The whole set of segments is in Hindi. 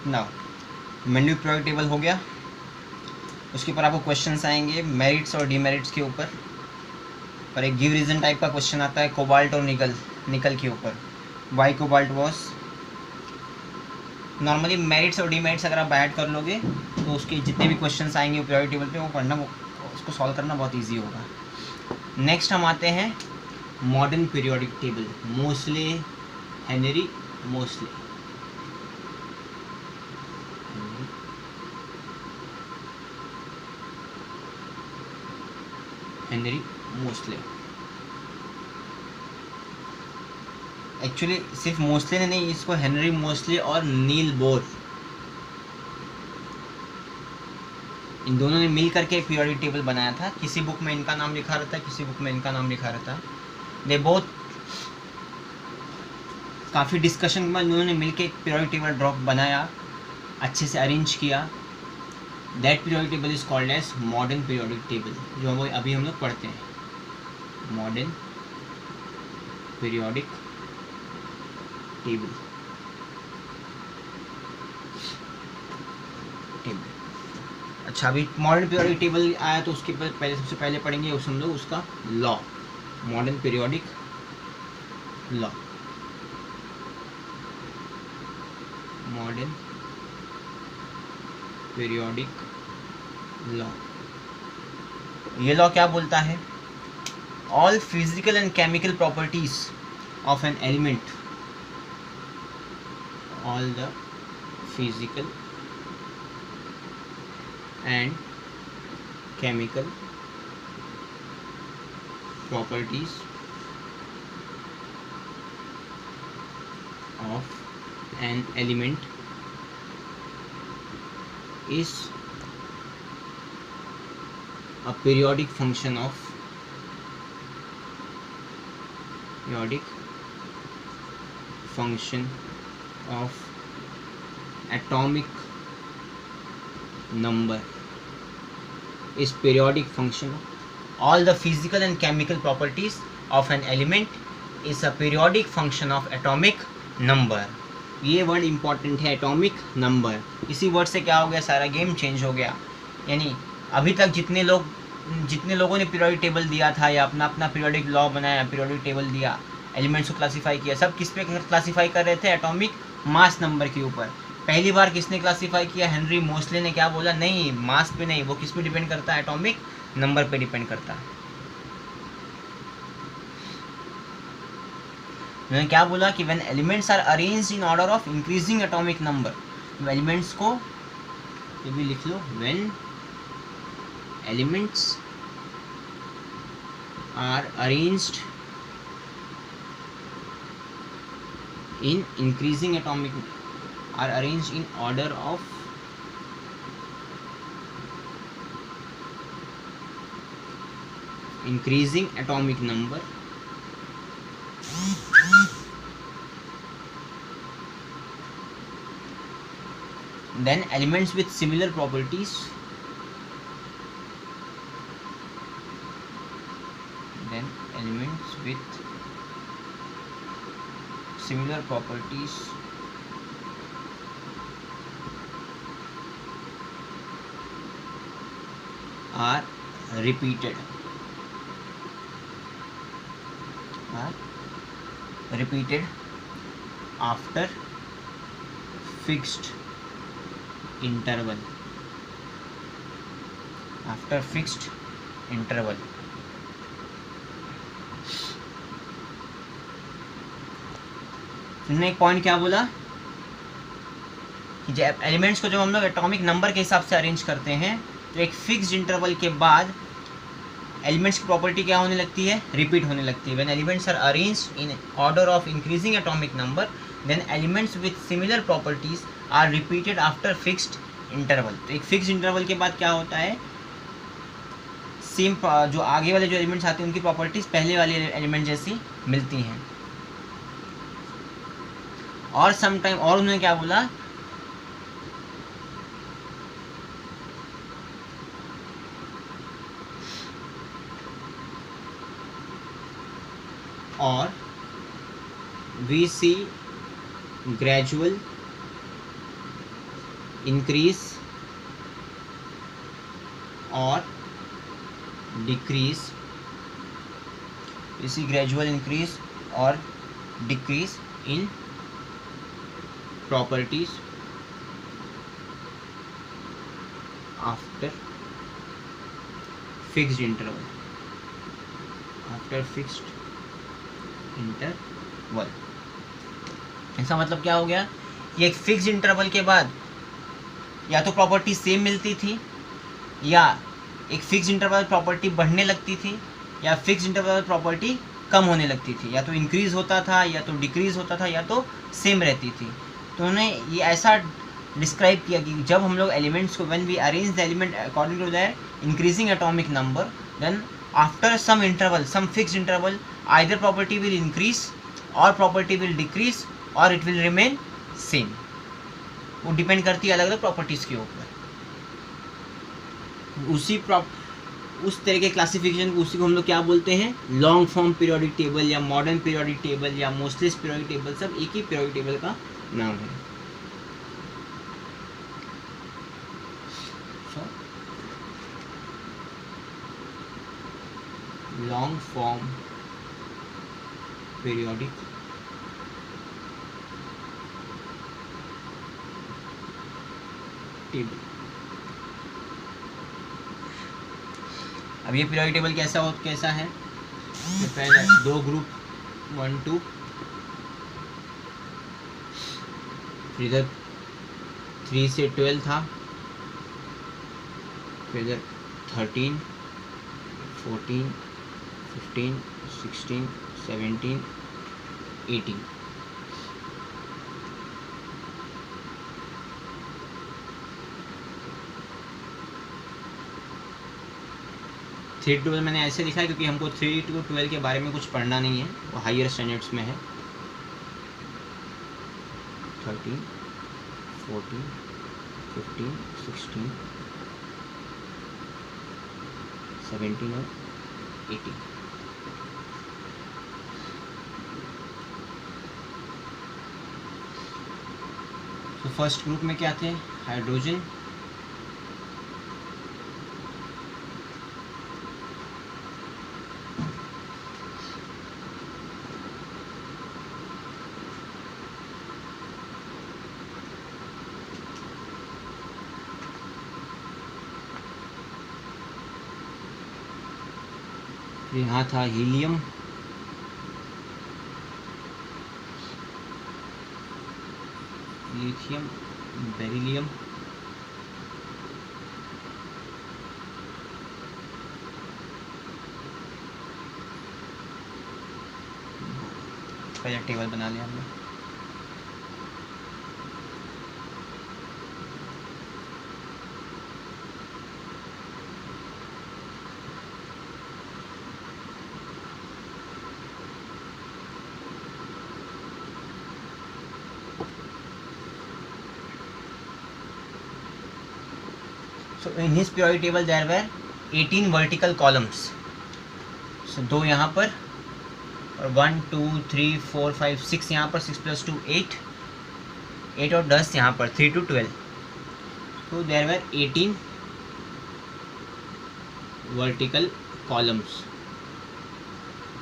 ना मेन्यू पीरियोडिक टेबल हो गया। उसके ऊपर आपको क्वेश्चंस आएंगे मेरिट्स और डीमेरिट्स के ऊपर, और एक गिव रीजन टाइप का क्वेश्चन आता है कोबाल्ट और निकल के ऊपर। Why cobalt was. Normally merits और डीमेरिट्स अगर आप ऐड कर लोगे तो उसके जितने भी क्वेश्चंस आएंगे पीरियोडिक टेबल पे वो पढ़ना, उसको सॉल्व करना बहुत ईजी होगा। नेक्स्ट हम आते हैं modern periodic table, Moseley, Henry Moseley. Henry Moseley actually सिर्फ मोस्ले ने नहीं, इसको हेनरी मोस्ले और नील बोर, इन दोनों ने मिल करके पीरियोडिक टेबल बनाया था। किसी बुक में इनका नाम लिखा रहता है, किसी बुक में इनका नाम लिखा रहता है। दे बहुत काफ़ी डिस्कशन के बाद उन्होंने मिलकर एक पीरियोडिक टेबल ड्रॉप बनाया, अच्छे से अरेंज किया। That periodic table is called as modern periodic table, जो अभी हम लोग पढ़ते हैं, मॉडर्न पीरियोडिक टेबल। अच्छा, अभी मॉडर्न पीरियोडिक टेबल आया तो उसके पहले सबसे पहले पढ़ेंगे उस हम लोग उसका law, modern periodic law. Modern periodic law, ये लॉ क्या बोलता है? All physical and chemical properties of an element, all the physical and chemical properties of an element is a periodic function of atomic number, is periodic function. All the physical and chemical properties of an element is a periodic function of atomic number. ये वर्ड इंपॉर्टेंट है, एटॉमिक नंबर। इसी वर्ड से क्या हो गया, सारा गेम चेंज हो गया। यानी अभी तक जितने लोगों ने पीरियोडिक टेबल दिया था या अपना अपना पीरियोडिक लॉ बनाया, पीरियोडिक टेबल दिया, एलिमेंट्स को क्लासीफाई किया, सब किस पे क्लासीफाई कर रहे थे? एटॉमिक मास नंबर के ऊपर। पहली बार किसने क्लासीफाई किया? हेनरी मोस्ले ने। क्या बोला? नहीं, मास पे नहीं, वो किस पे डिपेंड करता है? एटॉमिक नंबर पे डिपेंड करता है। उन्होंने क्या बोला कि when elements are arranged in order of increasing atomic number, elements को ये भी लिख लो, when elements are arranged in increasing atomic, are arranged in order of increasing atomic number, then elements with similar properties, are repeated after fixed interval. तुमने एक पॉइंट क्या बोला कि जब एलिमेंट्स को जब हम लोग एटॉमिक नंबर के हिसाब से अरेंज करते हैं तो एक फिक्स्ड इंटरवल के बाद एलिमेंट्स की प्रॉपर्टी क्या होने लगती है? रिपीट होने लगती है। When elements are arranged in order of increasing atomic number, then elements with similar properties are repeated after fixed interval. तो एक फिक्स्ड इंटरवल के बाद क्या होता है? सेम जो आगे वाले जो एलिमेंट्स आते हैं उनकी प्रॉपर्टीज पहले वाले एलिमेंट जैसी मिलती हैं। और समटाइम, और उन्होंने क्या बोला, और we see gradual इंक्रीज और डिक्रीज, इसी ग्रेजुअल इंक्रीज और decrease in properties after fixed interval, after fixed interval. इसका मतलब क्या हो गया, ये एक फिक्स्ड इंटरवल के बाद या तो प्रॉपर्टी सेम मिलती थी, या एक फिक्स्ड इंटरवल प्रॉपर्टी बढ़ने लगती थी, या फिक्स्ड इंटरवल प्रॉपर्टी कम होने लगती थी, या तो इंक्रीज होता था, या तो डिक्रीज होता था, या तो सेम रहती थी। तो उन्होंने ये ऐसा डिस्क्राइब किया कि जब हम लोग एलिमेंट्स को, when we arrange the element according to their increasing atomic number, then after some interval, some fixed interval, either property will increase और प्रॉपर्टी विल डिक्रीज और इट विल रिमेन सेम। वो डिपेंड करती है अलग अलग प्रॉपर्टीज़ के ऊपर। उस तरह के क्लासिफिकेशन, उसी को हम लोग क्या बोलते हैं, लॉन्ग फॉर्म पीरियोडिक टेबल या मॉडर्न पीरियोडिक टेबल या मोस्टलेस पीरियोडिक टेबल, सब एक ही पीरियोडिक टेबल का नाम है। Long form periodic table. अब ये पीरियोडिक टेबल कैसा है, तो पहले दो ग्रुप 1 2, इधर 3 से 12 था, फिर इधर 13 14 15 16 17 18। थ्री टू 12 मैंने ऐसे लिखा है क्योंकि हमको 3 to 12 के बारे में कुछ पढ़ना नहीं है, वो हायर स्टैंडर्ड्स में है। 13 14 15 16 17 और 18। तो फर्स्ट ग्रुप में क्या थे, हाइड्रोजन, यहाँ था हीलियम, लिथियम, बेरिलियम, पहले टेबल बना लिया हमने। So in his periodic table there were 18 vertical columns. So 2 यहाँ पर और 1 2 3 4 5 6 यहाँ पर, 6 + 2 8, 8 और 10 यहाँ पर, 3 to 12। So there were 18 vertical columns।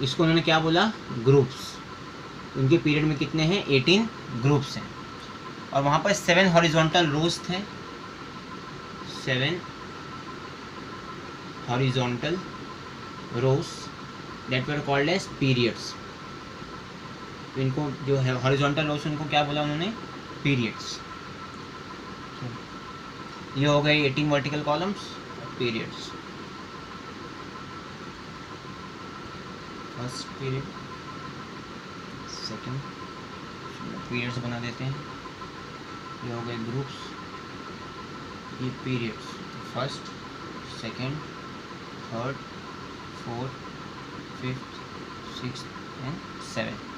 इसको उन्होंने क्या बोला, ग्रुप्स। उनके पीरियड में कितने हैं, 18 ग्रुप्स हैं। और वहाँ पर 7 हॉरिजॉन्टल रोज थे, 7 horizontal rows that were called as periods। तो इनको जो है horizontal rows, उनको क्या बोला उन्होंने, periods। ये हो गए 18 vertical columns, periods। First period, second, periods बना देते हैं। ये हो गए ग्रुप्स, ये periods, first, second, third, fourth, fifth, sixth and seventh.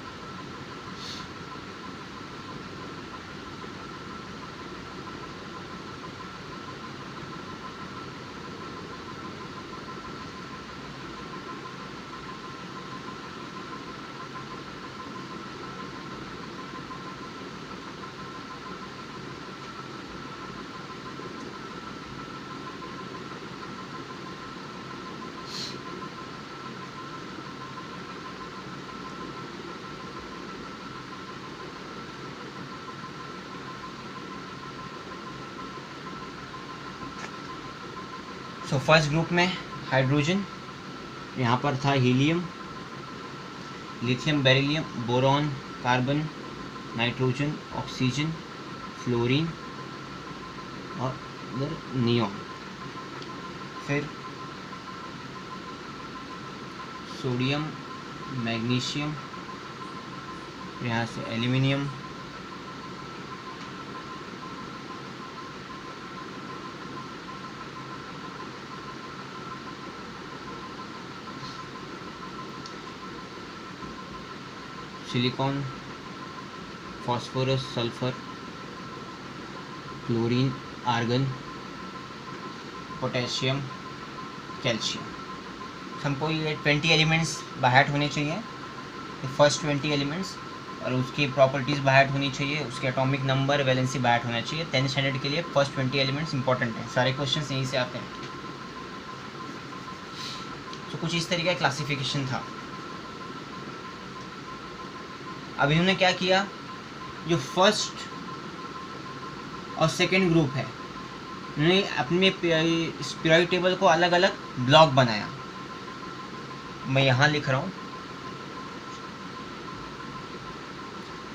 So first group में हाइड्रोजन, यहाँ पर था helium, lithium, beryllium, boron, carbon, nitrogen, oxygen, fluorine और इधर नियॉन। फिर सोडियम, मैग्नीशियम, यहाँ से aluminium, silicon, phosphorus, sulphur, chlorine, argon, potassium, calcium. हमको ये 20 एलिमेंट्स बाहर होने चाहिए, फर्स्ट 20 एलिमेंट्स, और उसकी प्रॉपर्टीज़ बाहर होनी चाहिए, उसके एटॉमिक नंबर, वैलेंसी बाहर होना चाहिए। 10th स्टैंडर्ड के लिए फर्स्ट 20 एलिमेंट्स इंपॉर्टेंट हैं, सारे क्वेश्चंस यहीं से आते हैं। तो कुछ इस तरीके का क्लासिफिकेशन था। अब इन्होंने क्या किया, जो फर्स्ट और सेकेंड ग्रुप है, उन्होंने अपने पीरियोडिक टेबल को अलग अलग ब्लॉक बनाया। मैं यहाँ लिख रहा हूँ,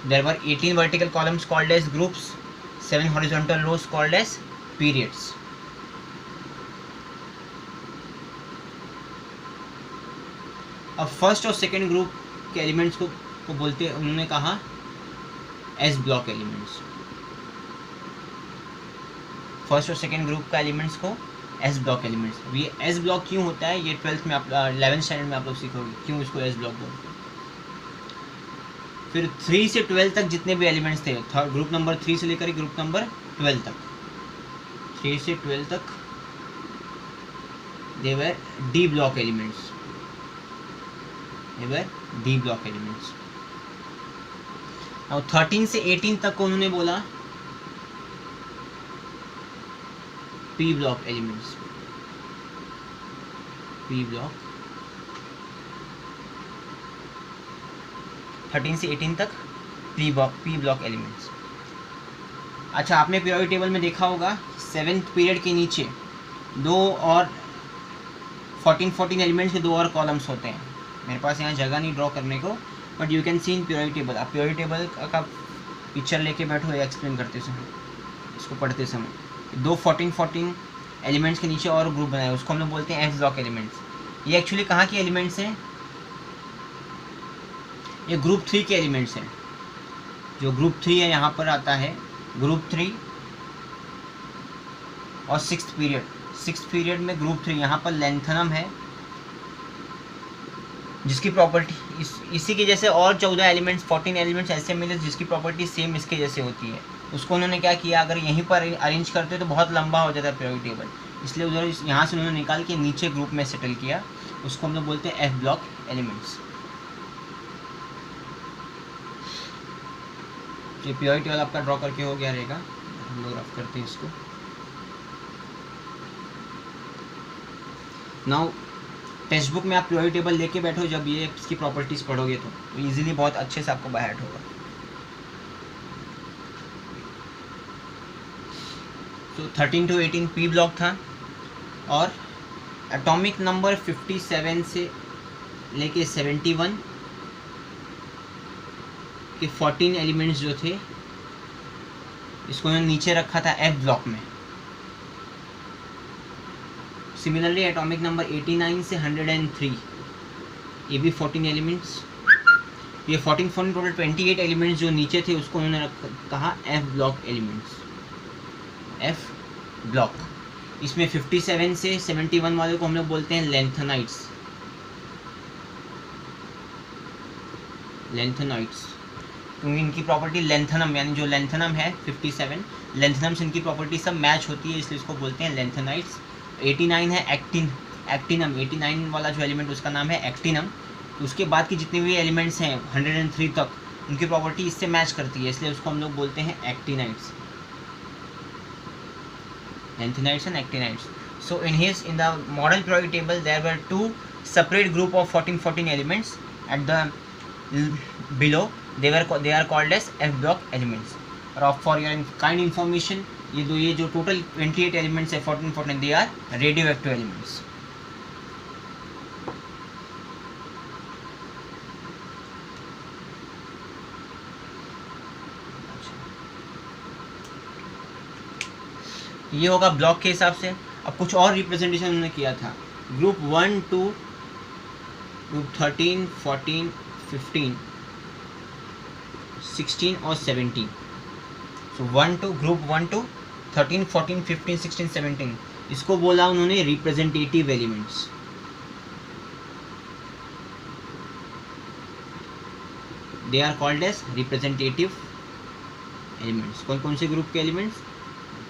there were 18 vertical columns called as groups, 7 horizontal rows called as periods. अब फर्स्ट और सेकेंड ग्रुप के एलिमेंट्स को बोलते हैं, उन्होंने कहा एस ब्लॉक एलिमेंट्स। फर्स्ट और सेकेंड ग्रुप का एलिमेंट्स को एस ब्लॉक एलिमेंट्स। ये एस ब्लॉक क्यों होता है, ये 12th में आप 11th स्टैंडर्ड में आप लोग सीखोगे क्यों इसको एस ब्लॉक बोलते हैं। फिर 3 से 12 तक जितने भी एलिमेंट्स थे, ग्रुप नंबर 3 से लेकर ग्रुप नंबर 12 तक, 3 से 12 तक they were D block elements, D block elements. और 13 से 18 तक को उन्होंने बोला P block elements, P block. 13 से 18 तक पी ब्लॉक एलिमेंट्स। अच्छा, आपने पीरियोडिक टेबल में देखा होगा 7th पीरियड के नीचे 2 और 14 एलिमेंट्स के 2 और कॉलम्स होते हैं। मेरे पास यहाँ जगह नहीं ड्रॉ करने को, but you can see in periodic table. आप पीरियोडिक टेबल का पिक्चर लेके बैठो या एक्सप्लेन करते समय, इसको पढ़ते समय, 2 14 एलिमेंट्स के नीचे और ग्रुप बनाए, उसको हम लोग बोलते हैं एफ ब्लॉक एलिमेंट्स। ये एक्चुअली कहाँ के एलिमेंट्स हैं, ये ग्रुप 3 के एलिमेंट्स हैं। जो ग्रुप 3 है यहाँ पर आता है, ग्रुप 3 और 6th पीरियड में ग्रुप 3, यहाँ पर लैंथनम है जिसकी प्रॉपर्टी इसी के जैसे और 14 एलिमेंट्स 14 एलिमेंट्स ऐसे मिले जिसकी प्रॉपर्टी सेम इसके जैसे होती है। उसको उन्होंने क्या किया, अगर यहीं पर अरेंज करते तो बहुत लंबा हो जाता है पीरियोडिक टेबल, इसलिए उधर यहाँ से उन्होंने निकाल के नीचे ग्रुप में सेटल किया, उसको हम लोग बोलते हैं एफ ब्लॉक एलिमेंट्स। ये पीरियोडिक टेबल आपका ड्रॉ करके हो गया रहेगा, हम लोग रफ करते हैं इसको। नाउ टेक्स्ट बुक में आप पीरियोडिक टेबल लेके बैठो, जब ये इसकी प्रॉपर्टीज़ पढ़ोगे तो इजीली बहुत अच्छे से आपको बाहर होगा। तो 13 to 18 पी ब्लॉक था, और एटॉमिक नंबर 57 से लेके 71 के 14 एलिमेंट्स जो थे, इसको उन्होंने नीचे रखा था एफ ब्लॉक में। सिमिलरली एटॉमिक नंबर 89 से 103, ये भी 14 एलिमेंट्स। ये 14 टोटल 28 एलिमेंट्स जो नीचे थे उसको उन्होंने कहा F block elements, F block. इसमें 57 से 71 वाले को हम लोग बोलते हैं लेंथेनाइट्स, क्योंकि इनकी प्रॉपर्टी लेंथनम, यानी जो लेंथनम है 57 लेंथनम से इनकी प्रॉपर्टी सब मैच होती है, इसलिए इसको बोलते हैं लेंथेनाइट्स। 89 है एक्टिनम, 89 वाला जो एलिमेंट उसका नाम है एक्टिनम। उसके बाद की जितने भी एलिमेंट्स हैं 103 तक, उनकी प्रॉपर्टी इससे मैच करती है, इसलिए उसको हम लोग बोलते हैं actinides, lanthanides and actinides. So in the model periodic table there were 2 separate group of 14 elements at the below. They are called as F block elements. और for your kind information, ये जो टोटल 28 एलिमेंट्स है 14 they are radioactive elements. ये होगा ब्लॉक के हिसाब से। अब कुछ और रिप्रेजेंटेशन उन्होंने किया था, ग्रुप 1 2 ग्रुप 13 14 15 16 और 17। सो 1 2 ग्रुप 1 2 13 14 15 16 17, इसको बोला उन्होंने representative elements. They are called as representative elements. कौन कौन से ग्रुप के एलिमेंट्स?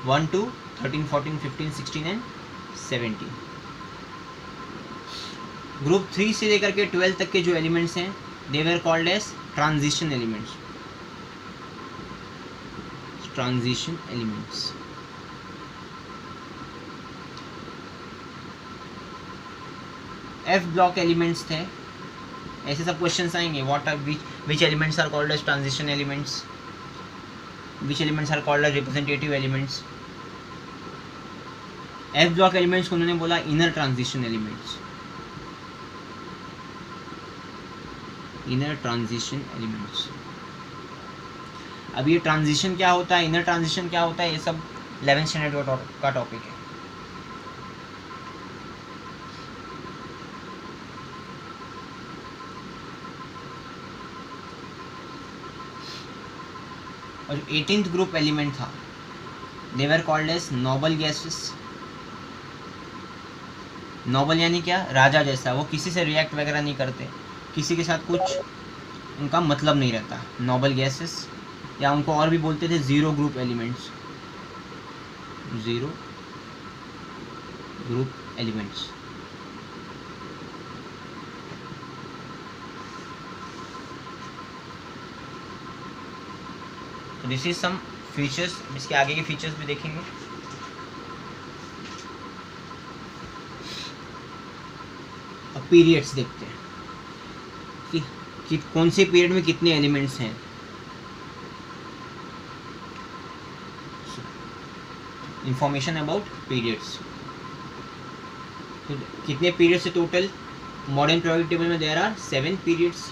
1 2 13 14 15 16 एंड 17। ग्रुप 3 से लेकर के 12 तक के जो एलिमेंट्स हैं they were called as transition elements. Transition elements. F block elements थे। ऐसे सब क्वेश्चंस आएंगे, what are which elements are called as transition elements, which elements are called as representative elements. F block elements को उन्होंने बोला inner transition elements. Inner transition elements. अब ये ट्रांजिशन क्या होता है, इनर ट्रांजिशन क्या होता है, ये सब 11th स्टैंडर्ड का टॉपिक है। और जो 18th ग्रुप एलिमेंट था they were called as noble gases. Noble यानी क्या? राजा जैसा, वो किसी से रिएक्ट वगैरह नहीं करते, किसी के साथ कुछ उनका मतलब नहीं रहता। नोबल गैसेस, या उनको और भी बोलते थे zero group elements. Zero group elements. This is some features, इसके आगे के फीचर्स भी देखेंगे। अब पीरियड्स देखते हैं कि कौन से पीरियड में कितने एलिमेंट्स हैं। Information about periods. तो कितने पीरियड्स है टोटल? मॉडर्न पीरियोडिक टेबल में there are 7 periods.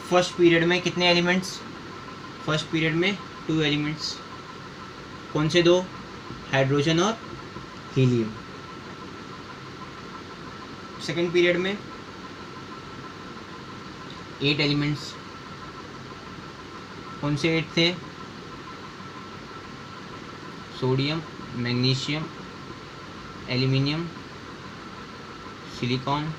First period में कितने एलिमेंट्स? फर्स्ट पीरियड में 2 एलिमेंट्स। कौन से 2? हाइड्रोजन और हीलियम। सेकेंड पीरियड में 8 एलिमेंट्स। कौन से 8 थे? Sodium, magnesium, aluminium, silicon,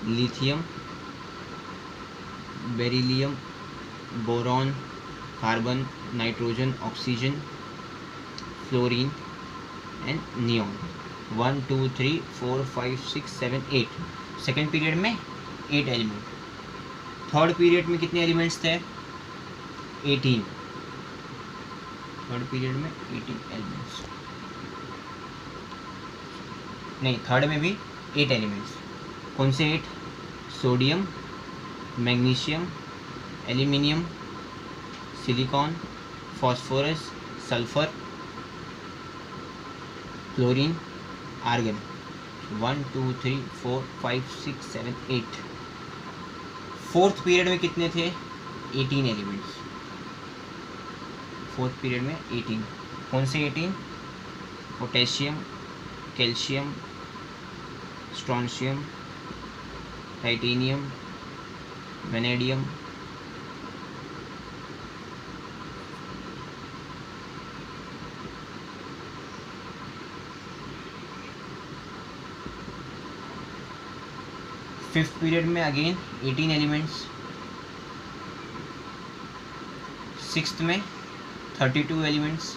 lithium, beryllium, boron, carbon, nitrogen, oxygen, fluorine and neon. 1 2 3 4 5 6 7 8। Second period में 8 एलिमेंट। थर्ड पीरियड में कितने एलिमेंट्स थे? 18। थर्ड पीरियड में 18 एलिमेंट्स। नहीं, थर्ड में भी 8 एलिमेंट्स। कौन से 8? Sodium, magnesium, aluminium, silicon, phosphorus, sulphur, chlorine, argon. 1 2 3 4 5 6 7 8। Fourth period में कितने थे? 18 एलिमेंट्स। फोर्थ पीरियड में 18। कौन से 18? Potassium, calcium, strontium, titanium, vanadium, fifth period में अगेन 18 एलिमेंट्स। सिक्स्थ में 32 एलिमेंट्स।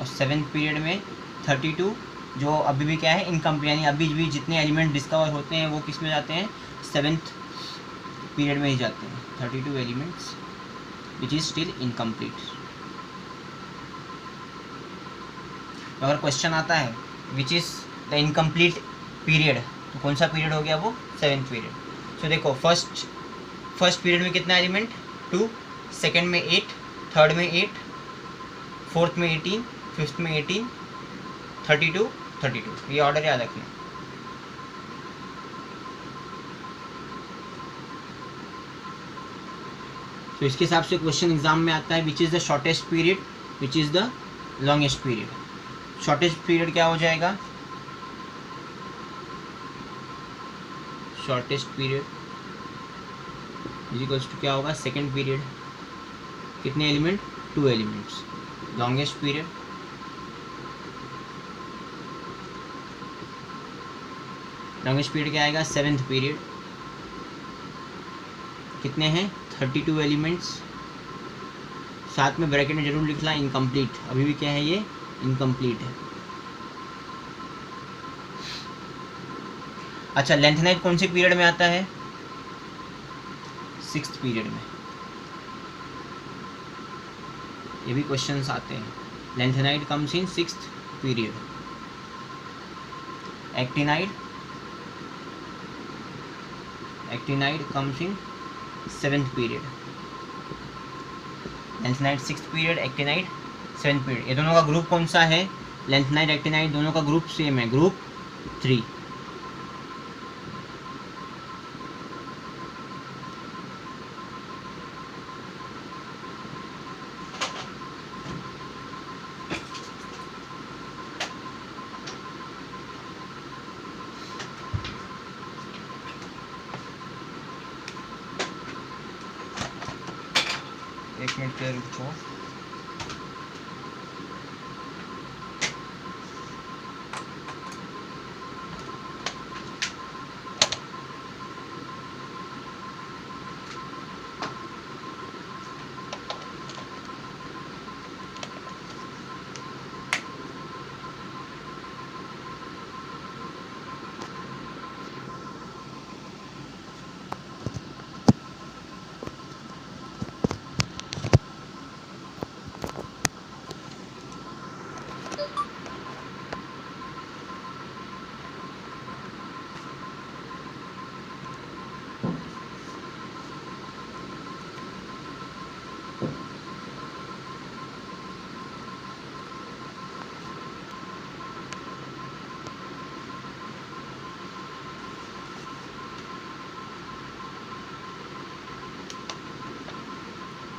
और सेवेंथ पीरियड में 32, जो अभी भी क्या है, इनकम्प्लीट, यानी अभी भी जितने एलिमेंट डिस्कवर होते हैं वो किस में जाते हैं? सेवेंथ पीरियड में ही जाते हैं। 32 elements which is still incomplete. अगर क्वेश्चन आता है which is the incomplete period, तो कौन सा पीरियड हो गया वो 7th पीरियड। सो देखो फर्स्ट पीरियड में कितना एलिमेंट 2, सेकेंड में 8, थर्ड में 8, फोर्थ में 18, फिफ्थ में 18, 32, ये ऑर्डर याद रखना। तो इसके हिसाब से क्वेश्चन एग्जाम में आता है which is the shortest period, which is the longest period. Shortest period क्या हो जाएगा, shortest period is equals to क्या होगा, सेकेंड पीरियड, कितने एलिमेंट 2 एलिमेंट्स। लॉन्गेस्ट पीरियड क्या आएगा 7th पीरियड, कितने हैं 32 एलिमेंट्स। साथ में ब्रैकेट में जरूर लिखना इनकम्प्लीट, अभी भी क्या है ये इनकम्प्लीट है। अच्छा लेंथेनाइट कौन से पीरियड में आता है, 6th पीरियड में। ये भी क्वेश्चंस आते हैं, lanthanide comes in 6th period. Actinide comes in 7th period. Lanthanide 6th period, actinide 7th period. ये दोनों का ग्रुप कौन सा है, लेंथेनाइट एक्टिनाइट दोनों का ग्रुप सेम है, ग्रुप 3। एक मिनट के रुको।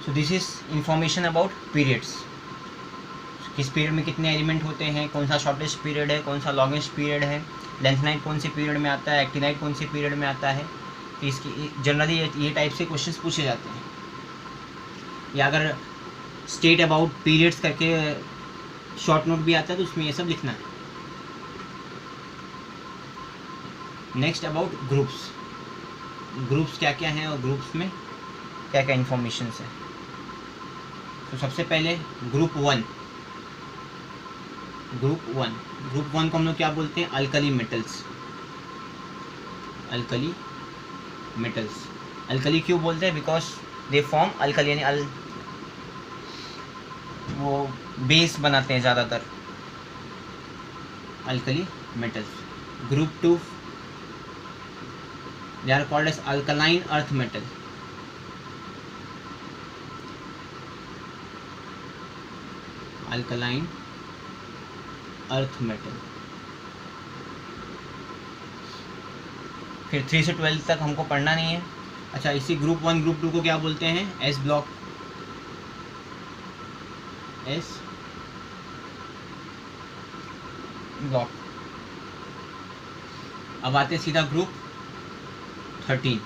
So this is information about periods. किस पीरियड में कितने एलिमेंट होते हैं, कौन सा शॉर्टेस्ट पीरियड है, कौन सा लॉन्गेस्ट पीरियड है, लेंथेनाइट कौन से पीरियड में आता है, एक्टिनाइट कौन से पीरियड में आता है। तो इसकी जनरली ये टाइप से क्वेश्चंस पूछे जाते हैं। या अगर स्टेट अबाउट पीरियड्स करके शॉर्ट नोट भी आता है तो उसमें ये सब लिखना है। नेक्स्ट अबाउट ग्रुप्स क्या क्या हैं और ग्रुप्स में क्या क्या इंफॉर्मेशन है। तो सबसे पहले ग्रुप वन को हम लोग क्या बोलते हैं, अल्कली मेटल्स। अल्कली क्यों बोलते हैं, बिकॉज दे फॉर्म अल्कली, यानी वो बेस बनाते हैं ज़्यादातर, alkali metals. Group 2 they are called as alkaline earth metal. Alkaline earth metal. फिर 3 से 12 तक हमको पढ़ना नहीं है। अच्छा, इसी ग्रुप 1 ग्रुप 2 को क्या बोलते हैं, एस ब्लॉक। अब आते सीधा ग्रुप 13।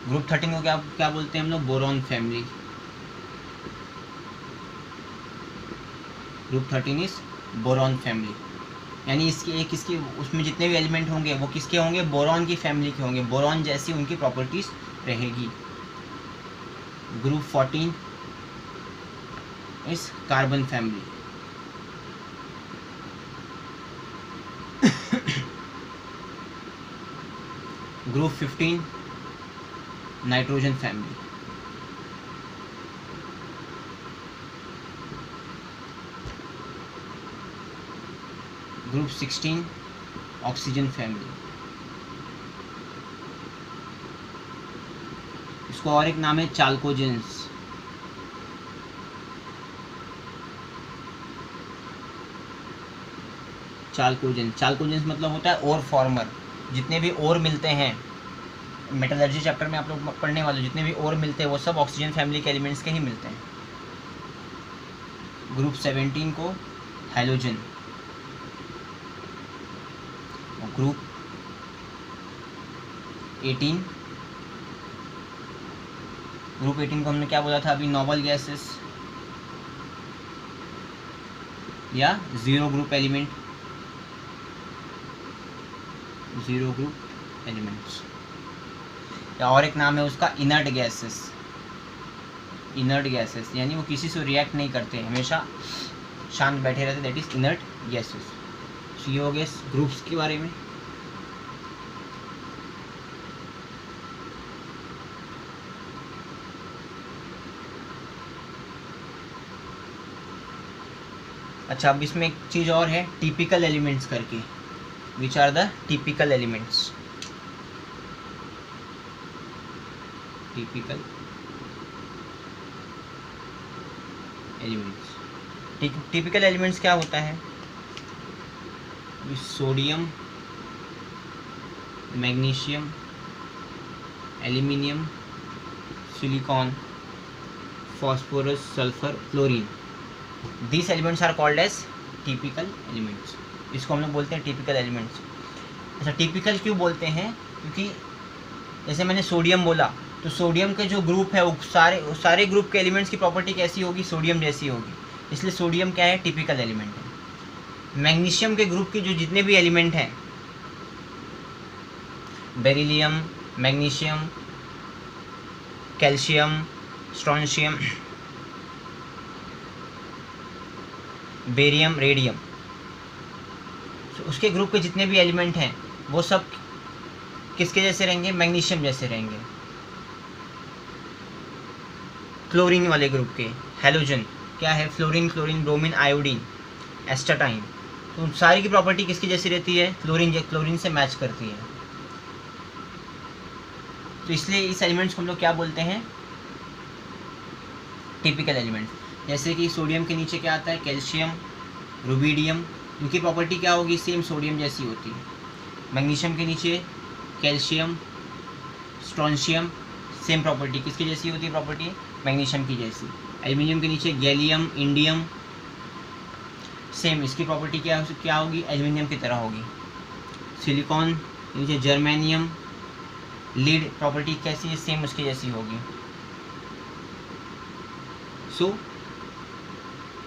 ग्रुप 13 को क्या बोलते हैं हम लोग, boron family. Group 13 is boron family, यानी इसकी उसमें जितने भी एलिमेंट होंगे वो किसके होंगे, बोरॉन की फैमिली के होंगे, बोरॉन जैसी उनकी प्रॉपर्टीज रहेगी। Group 14 is carbon family. Group 15 nitrogen family. Group 16 oxygen family, इसको और एक नाम है चाल्कोजेंस। चाल्कोजेंस मतलब होता है ओर फॉर्मर। जितने भी ओर मिलते हैं मेटलर्जी चैप्टर में आप लोग पढ़ने वाले, जितने भी ओर मिलते हैं वो सब ऑक्सीजन फैमिली के एलिमेंट्स के ही मिलते हैं। ग्रुप 17 को हैलोजन, और ग्रुप 18 को हमने क्या बोला था अभी, नोबल गैसेस या जीरो ग्रुप एलिमेंट्स। या और एक नाम है उसका इनर्ट गैसेस, यानी वो किसी से रिएक्ट नहीं करते, हमेशा शांत बैठे रहते, दैट इज इनर्ट गैसेस। ये हो गए ग्रुप्स के बारे में। अच्छा, अब इसमें एक चीज़ और है, टिपिकल एलिमेंट्स करके। Which are the typical elements? Typical elements क्या होता है? Sodium, magnesium, aluminium, silicon, phosphorus, sulfur, chlorine. These elements are called as typical elements. इसको हम लोग बोलते हैं typical elements. अच्छा, typical क्यों बोलते हैं? क्योंकि जैसे मैंने सोडियम बोला, तो सोडियम के जो ग्रुप है वो सारे ग्रुप के एलिमेंट्स की प्रॉपर्टी कैसी होगी? सोडियम जैसी होगी, इसलिए सोडियम क्या है? टिपिकल एलिमेंट है। मैग्नीशियम के ग्रुप के जो जितने भी एलिमेंट हैं, beryllium, magnesium, calcium, strontium, barium, radium, तो उसके ग्रुप के जितने भी एलिमेंट हैं वो सब किसके जैसे रहेंगे? मैग्नीशियम जैसे रहेंगे। क्लोरीन वाले ग्रुप के, हैलोजन क्या है? फ्लोरीन, क्लोरीन, ब्रोमीन, आयोडीन, एस्टाटाइन, तो सारी की प्रॉपर्टी किसकी जैसी रहती है? क्लोरीन से मैच करती है। तो इसलिए इस एलिमेंट्स को हम लोग क्या बोलते हैं? Typical element. जैसे कि सोडियम के नीचे क्या आता है? कैल्शियम, रुबिडियम, इनकी प्रॉपर्टी क्या होगी? सेम सोडियम जैसी होती है। मैग्नीशियम के नीचे कैल्शियम, स्ट्रोंशियम, सेम प्रॉपर्टी किसकी जैसी होती है? प्रॉपर्टी मैग्नीशियम की जैसी। एल्यूमिनियम के नीचे गैलियम, इंडियम, सेम इसकी प्रॉपर्टी क्या होगी? एल्यूमिनियम की तरह होगी। सिलिकॉन के नीचे जर्मेनियम, लीड, प्रॉपर्टी कैसी है? सेम उसकी जैसी होगी। So,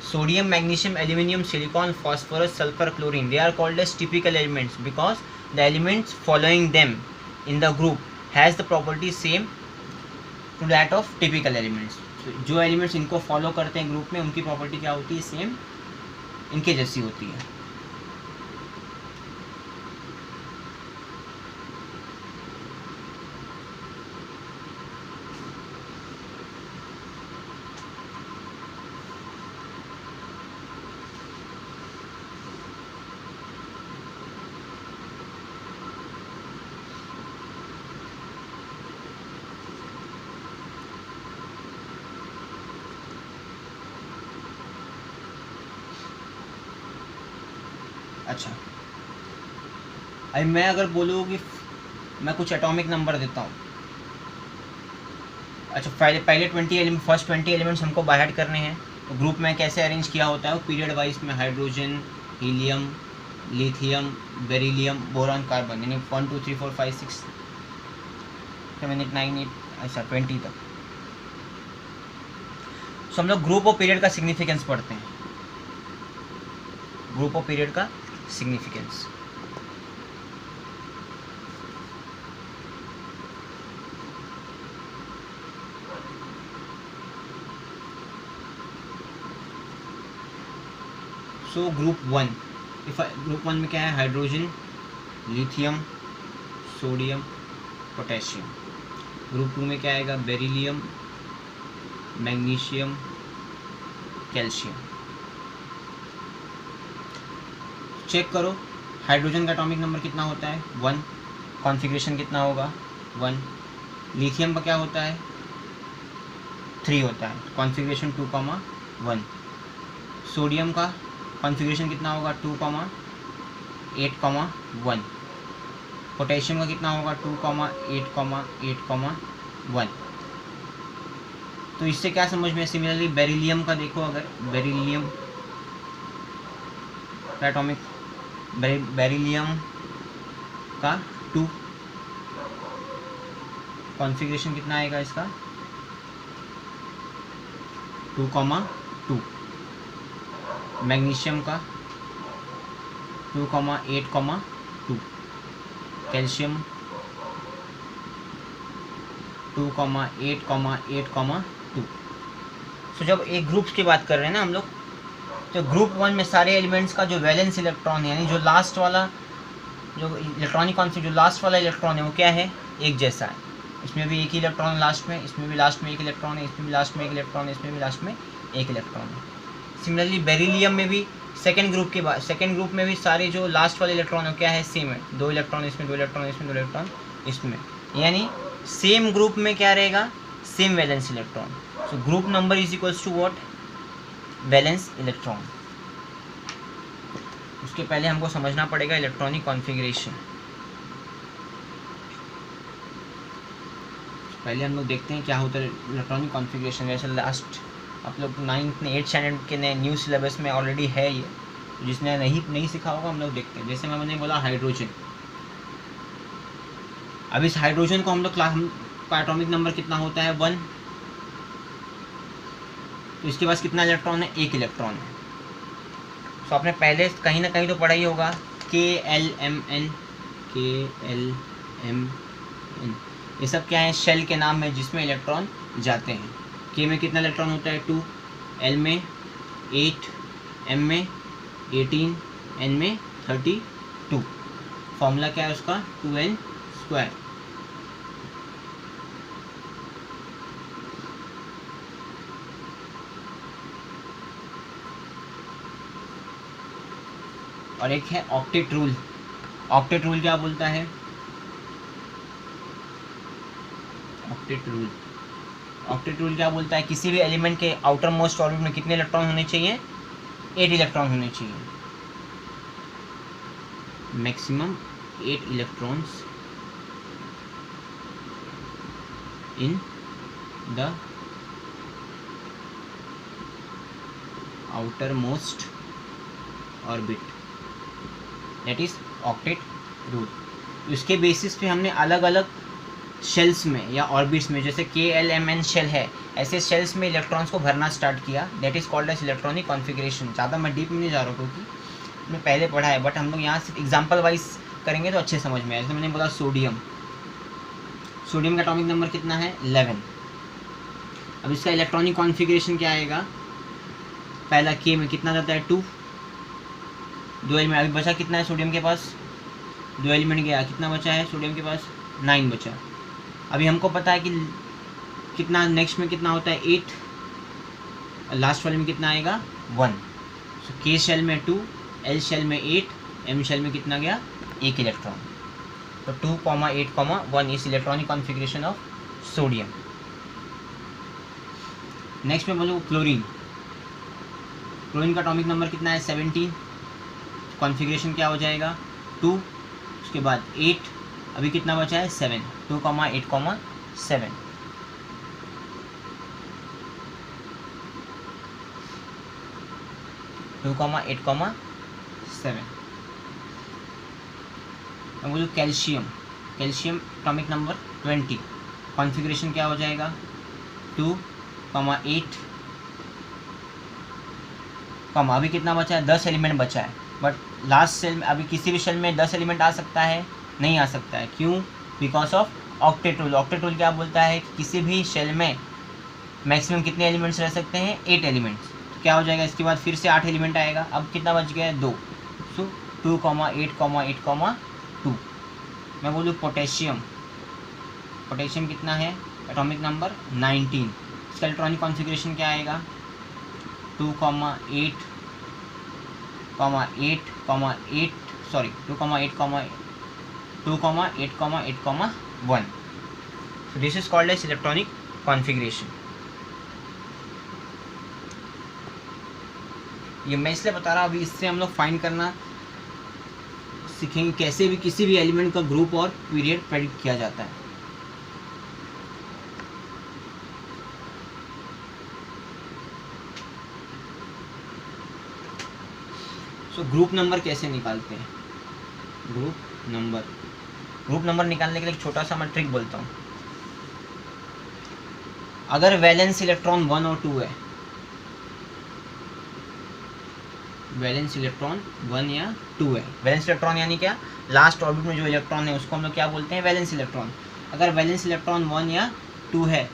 sodium, magnesium, aluminum, silicon, phosphorus, sulfur, chlorine, they are called as typical elements because the elements following them in the group has the property same to that of typical elements. So, जो elements इनको follow करते हैं ग्रुप में, उनकी प्रॉपर्टी क्या होती है? सेम इनके जैसी होती है। अच्छा, अभी मैं अगर बोलूँ कि मैं कुछ एटॉमिक नंबर देता हूँ। अच्छा, पहले 20 फर्स्ट 20 एलिमेंट्स हमको बाहर करने हैं, तो ग्रुप में कैसे अरेंज किया होता है? वो पीरियड वाइज में hydrogen, helium, lithium, beryllium, boron, carbon, यानी 1 2 3 4 5 6 7 8 9 8 अच्छा 20 तक। तो हम लोग ग्रुप और पीरियड का सिग्निफिकेंस पढ़ते हैं। ग्रुप और पीरियड का सिग्निफिकेंस, सो ग्रुप 1, ग्रुप 1 में क्या है? Hydrogen, lithium, sodium, potassium. Group 2 में क्या आएगा? Beryllium, magnesium, calcium. चेक करो हाइड्रोजन का एटॉमिक नंबर कितना होता है 1, कॉन्फ़िगरेशन कितना होगा 1। लिथियम का क्या होता है 3 होता है, कॉन्फ़िगरेशन 2,1। सोडियम का कॉन्फ़िगरेशन कितना होगा 2,8,1। पोटेशियम का कितना होगा 2,8,8,1। तो इससे क्या समझ में। सिमिलरली बेरिलियम का देखो, अगर बेरिलियम एटॉमिक बेरिलियम का 2, कॉन्फ़िगरेशन कितना आएगा इसका 2,2। मैग्नीशियम का 2,8,2। कैल्शियम 2,8,8,2। तो जब एक ग्रुप्स की बात कर रहे हैं ना हम लोग, तो ग्रुप 1 में सारे एलिमेंट्स का जो वैलेंस इलेक्ट्रॉन है, यानी जो लास्ट वाला जो इलेक्ट्रॉनिक कॉन्फ़िगरेशन, जो लास्ट वाला इलेक्ट्रॉन है वो क्या है एक जैसा है। इसमें भी एक ही इलेक्ट्रॉन लास्ट में, इसमें भी लास्ट में एक इलेक्ट्रॉन है, इसमें भी लास्ट में एक इलेक्ट्रॉन है, इसमें भी लास्ट में एक इलेक्ट्रॉन है। सिमिलरली बेरिलियम में भी सेकेंड ग्रुप के बाद, सेकेंड ग्रुप में भी सारे जो लास्ट वाले इलेक्ट्रॉन है क्या है सेम है, 2 इलेक्ट्रॉन इसमें, 2 इलेक्ट्रॉन इसमें, 2 इलेक्ट्रॉन इसमें, यानी सेम ग्रुप में क्या रहेगा same valence electron. So group number is equals to what valence electron. उसके पहले हमको समझना पड़ेगा इलेक्ट्रॉनिक कॉन्फ़िगरेशन। पहले हम लोग देखते हैं क्या होता है इलेक्ट्रॉनिक कॉन्फ़िगरेशन। वैसे लास्ट आप लोग 9th 8th स्टैंडर्ड के नए न्यू सिलेबस में ऑलरेडी है ये, जिसने नहीं सीखा होगा हम लोग देखते हैं। जैसे मैंने बोला हाइड्रोजन, अब इस हाइड्रोजन को हम लोग का एटॉमिक नंबर कितना होता है 1। तो इसके पास कितना इलेक्ट्रॉन है, एक इलेक्ट्रॉन है। तो आपने पहले कहीं ना कहीं तो पढ़ा ही होगा KLMN, ये सब क्या है शेल के नाम है जिसमें इलेक्ट्रॉन जाते हैं। K में कितना इलेक्ट्रॉन होता है 2, L में 8, M में 18, N में 32। फॉर्मूला क्या है उसका 2n²। और एक है ऑक्टेट रूल। ऑक्टेट रूल क्या बोलता है, ऑक्टेट रूल क्या बोलता है, किसी भी एलिमेंट के आउटर मोस्ट ऑर्बिट में कितने इलेक्ट्रॉन होने चाहिए 8 इलेक्ट्रॉन होने चाहिए। Maximum 8 electrons in the outer most orbit, that is octet rule. उसके बेसिस पे हमने अलग अलग शेल्स में या ऑर्बिट्स में, जैसे KLMN शेल है, ऐसे शेल्स में इलेक्ट्रॉन्स को भरना स्टार्ट किया, that is called as electronic configuration. ज़्यादा मैं डीप में नहीं जा रहा हूँ क्योंकि मैंने पहले पढ़ा है, बट हम लोग यहाँ सिर्फ एग्जाम्पल वाइज करेंगे तो अच्छे समझ में आए। जैसे मैंने बोला सोडियम का एटॉमिक नंबर कितना है 11। अब इसका इलेक्ट्रॉनिक कॉन्फ़िगरेशन क्या आएगा, पहला K में कितना जाता है 2, 2 एलिमेंट अभी बचा कितना है सोडियम के पास, 2 एलिमेंट गया, कितना बचा है सोडियम के पास 9 बचा। अभी हमको पता है कि कितना नेक्स्ट में कितना होता है 8, लास्ट वाले में कितना आएगा 1। सो K शेल में 2, L शेल में 8, M शेल में कितना गया 1 इलेक्ट्रॉन। तो 2,8,1 इस electronic configuration of sodium. Next में बोलो क्लोरीन का एटॉमिक नंबर कितना है 17। कॉन्फ़िगरेशन क्या हो जाएगा 2, उसके बाद 8, अभी कितना बचा है 7, 2,8,7। अब बोलो कैल्शियम एटॉमिक नंबर 20। कॉन्फ़िगरेशन क्या हो जाएगा 2,8, अभी कितना बचा है 10 एलिमेंट बचा है, बट लास्ट सेल में अभी किसी भी सेल में 10 एलिमेंट आ सकता है, नहीं आ सकता है। क्यों, because of octet rule. Octet rule क्या बोलता है कि किसी भी शेल में मैक्सिमम कितने एलिमेंट्स रह सकते हैं 8 एलिमेंट्स। तो क्या हो जाएगा इसके बाद फिर से 8 एलिमेंट आएगा, अब कितना बच गया है 2। सो 2,8,8,2। मैं बोलूँ पोटेशियम कितना है एटॉमिक नंबर 19। इसका इलेक्ट्रॉनिक कॉन्फ़िगरेशन क्या आएगा 2,8 1. So this is called as electronic configuration. ये मैं इसलिए बता रहा हूँ, अभी इससे हम लोग फाइंड करना सीखेंगे कैसे भी किसी भी एलिमेंट का ग्रुप और पीरियड प्रेडिक्ट किया जाता है. सो ग्रुप नंबर कैसे निकालते हैं? ग्रुप नंबर निकालने के लिए एक छोटा सा मैं ट्रिक बोलता हूँ. अगर वैलेंस इलेक्ट्रॉन 1 और 2 है, वैलेंस इलेक्ट्रॉन 1 या 2 है, वैलेंस इलेक्ट्रॉन यानी क्या, लास्ट ऑर्बिट में जो इलेक्ट्रॉन है उसको हम लोग क्या बोलते हैं? Valence electron. अगर वैलेंस इलेक्ट्रॉन 1 या 2 है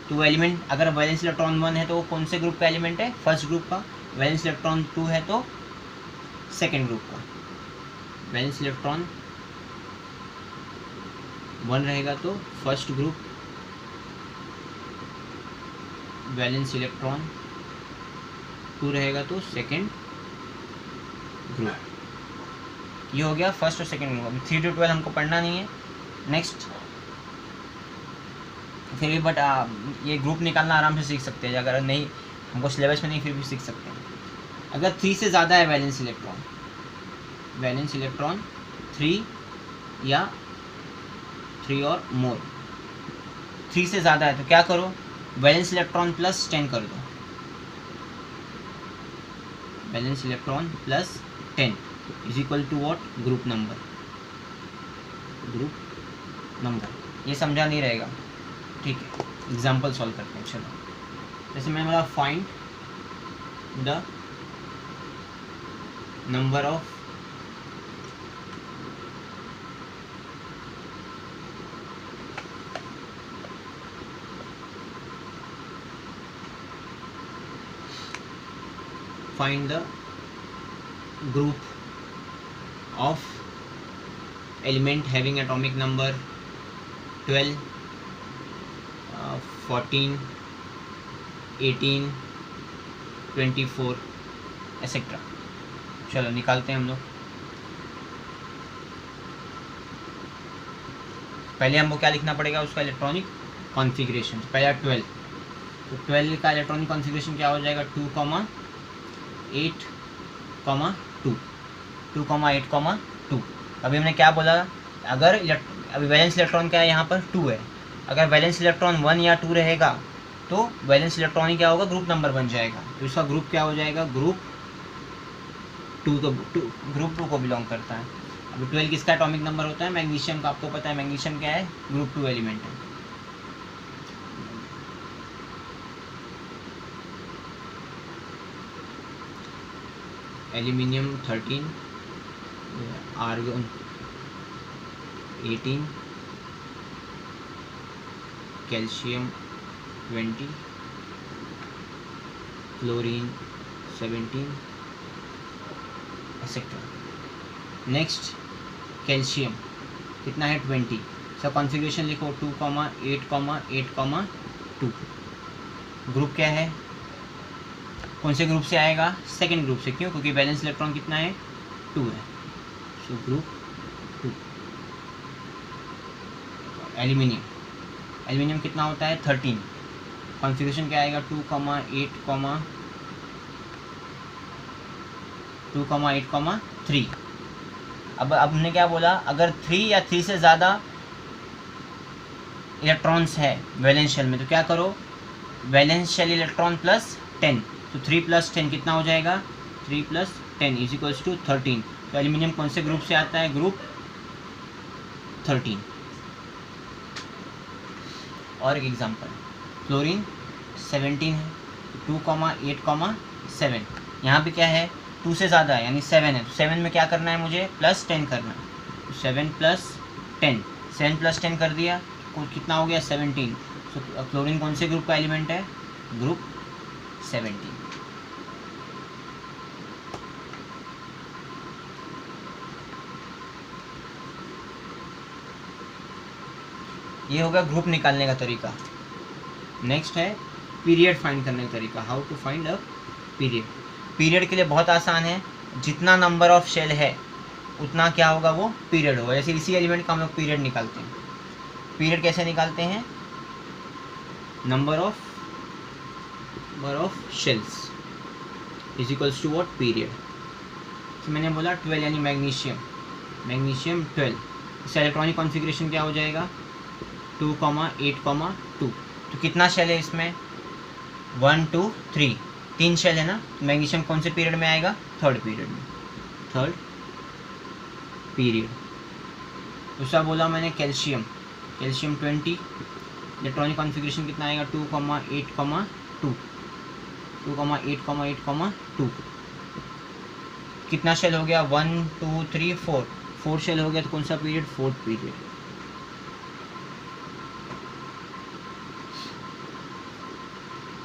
तो एलिमेंट, अगर वैलेंस इलेक्ट्रॉन 1 है तो वो कौन से ग्रुप का एलिमेंट है? फर्स्ट ग्रुप का. वैलेंस इलेक्ट्रॉन 2 है तो सेकेंड ग्रुप का. वैलेंस इलेक्ट्रॉन 1 रहेगा तो फर्स्ट ग्रुप, वैलेंस इलेक्ट्रॉन 2 रहेगा तो सेकेंड ग्रुप. ये हो गया फर्स्ट और सेकेंड ग्रुप. अभी 3 to 12 हमको पढ़ना नहीं है. नेक्स्ट फिर भी बट ये ग्रुप निकालना आराम से सीख सकते हैं, अगर नहीं हमको सिलेबस में नहीं फिर भी सीख सकते हैं. अगर 3 से ज़्यादा है वैलेंस इलेक्ट्रॉन 3 या 3 और मोर, 3 से ज़्यादा है तो क्या करो? वैलेंस इलेक्ट्रॉन प्लस 10 कर दो. Valence electron plus 10 is equal to what? Group number. ये समझा नहीं रहेगा, ठीक है. एग्जाम्पल सॉल्व करते हैं. चलो, जैसे मैं बोला find the number of find the group of element having atomic number 12, 14, 18, 24 etc. चलो निकालते हैं हम लोग. पहले हमको क्या लिखना पड़ेगा? उसका इलेक्ट्रॉनिक कॉन्फ़िगरेशन. पहला 12, तो 12 का इलेक्ट्रॉनिक कॉन्फ़िगरेशन क्या हो जाएगा? 2, 8, 2. अभी हमने क्या बोला? अगर अभी वैलेंस इलेक्ट्रॉन क्या है यहाँ पर? 2 है. अगर वैलेंस इलेक्ट्रॉन 1 या 2 रहेगा तो वैलेंस इलेक्ट्रॉन ही क्या होगा? ग्रुप नंबर बन जाएगा. तो इसका ग्रुप क्या हो जाएगा? ग्रुप 2 को बिलोंग करता है. अभी 12 किसका एटॉमिक नंबर होता है? मैग्नीशियम का. आपको पता है मैग्नीशियम क्या है? ग्रुप 2 एलिमेंट है. Aluminium 13, argon 18, calcium 20, chlorine 17 etcetera. Next calcium कितना है? 20. इसका कॉन्फ़िगरेशन लिखो 2, 8, 8, 2. ग्रुप क्या है? कौन से ग्रुप से आएगा? सेकेंड ग्रुप से. क्यों? क्योंकि वैलेंस इलेक्ट्रॉन कितना है? 2 है. So group 2. एल्यूमिनियम कितना होता है? 13. कॉन्फ़िगरेशन क्या आएगा? 2, 8, 3. अब हमने क्या बोला? अगर 3 या 3 से ज़्यादा इलेक्ट्रॉन्स है वैलेंस शेल में तो क्या करो? Valence shell electron plus 10. तो 3 + 10 कितना हो जाएगा? 3 + 10 इज इक्वल्स टू 13. तो एल्यूमिनियम कौन से ग्रुप से आता है? ग्रुप 13. और एक एग्जांपल, क्लोरीन 17 है. 2, 8, 7. यहाँ पे क्या है? 2 से ज़्यादा है यानी 7 है. तो 7 में क्या करना है मुझे? +10 करना है. तो 7 + 10, 7 + 10 कर दिया तो कितना हो गया? 17. तो क्लोरीन कौन से ग्रुप का एलिमेंट है? ग्रुप 17. ये होगा ग्रुप निकालने का तरीका. नेक्स्ट है पीरियड फाइंड करने का तरीका. How to find a period. Period के लिए बहुत आसान है. जितना नंबर ऑफ शेल है उतना क्या होगा, वो पीरियड होगा। जैसे इसी एलिमेंट का हम लोग पीरियड निकालते हैं। पीरियड कैसे निकालते हैं, number of shells is equals to what, period. तो मैंने बोला 12 यानी मैग्नीशियम 12, इसका इलेक्ट्रॉनिक कॉन्फ़िगरेशन क्या हो जाएगा 2,8,2। तो कितना शेल है इसमें 1 2 3, 3 शेल है ना। मैग्नीशियम कौन से पीरियड में आएगा, थर्ड पीरियड में, थर्ड पीरियड। दूसरा बोला मैंने कैल्शियम 20, इलेक्ट्रॉनिक कॉन्फ़िगरेशन कितना आएगा 2,8,2। कितना शेल हो गया 1 2 3 4 शेल हो गया। तो कौन सा पीरियड, फोर्थ पीरियड।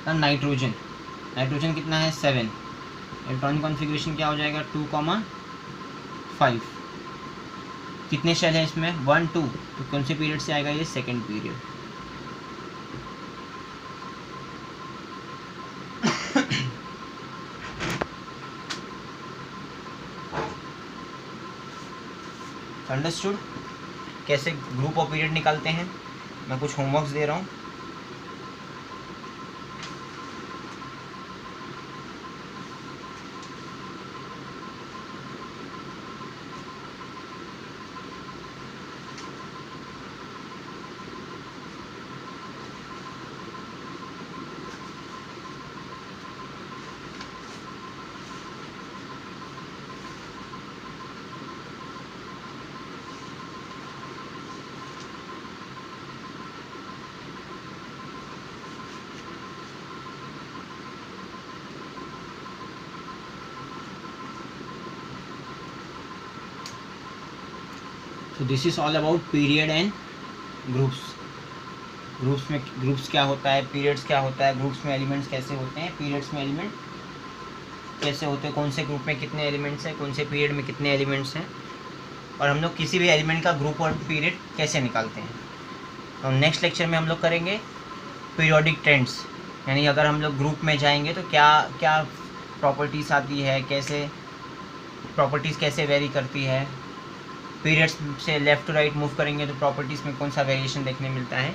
नाइट्रोजन कितना है 7, इलेक्ट्रॉनिक कॉन्फ़िगरेशन क्या हो जाएगा 2,5। कितने शेल हैं इसमें 1 2, तो कौन से पीरियड से आएगा ये, सेकेंड पीरियड। अंडरस्टूड कैसे ग्रुप ऑफ पीरियड निकालते हैं। मैं कुछ होमवर्क्स दे रहा हूँ। तो this is all about period and groups. Groups क्या होता है, पीरियड्स क्या होता है, ग्रुप्स में एलिमेंट्स कैसे होते हैं, पीरियड्स में एलिमेंट कैसे होते हैं, कौन से ग्रुप में कितने एलिमेंट्स हैं, कौन से पीरियड में कितने एलिमेंट्स हैं, और हम लोग किसी भी एलिमेंट का ग्रुप और पीरियड कैसे निकालते हैं। तो नेक्स्ट लेक्चर में हम लोग करेंगे पीरियोडिक ट्रेंड्स, यानी अगर हम लोग ग्रुप में जाएंगे तो क्या क्या प्रॉपर्टीज़ आती है, कैसे प्रॉपर्टीज़ कैसे वेरी करती है। पीरियड्स से लेफ़्ट टू राइट मूव करेंगे तो प्रॉपर्टीज़ में कौन सा वेरिएशन देखने मिलता है।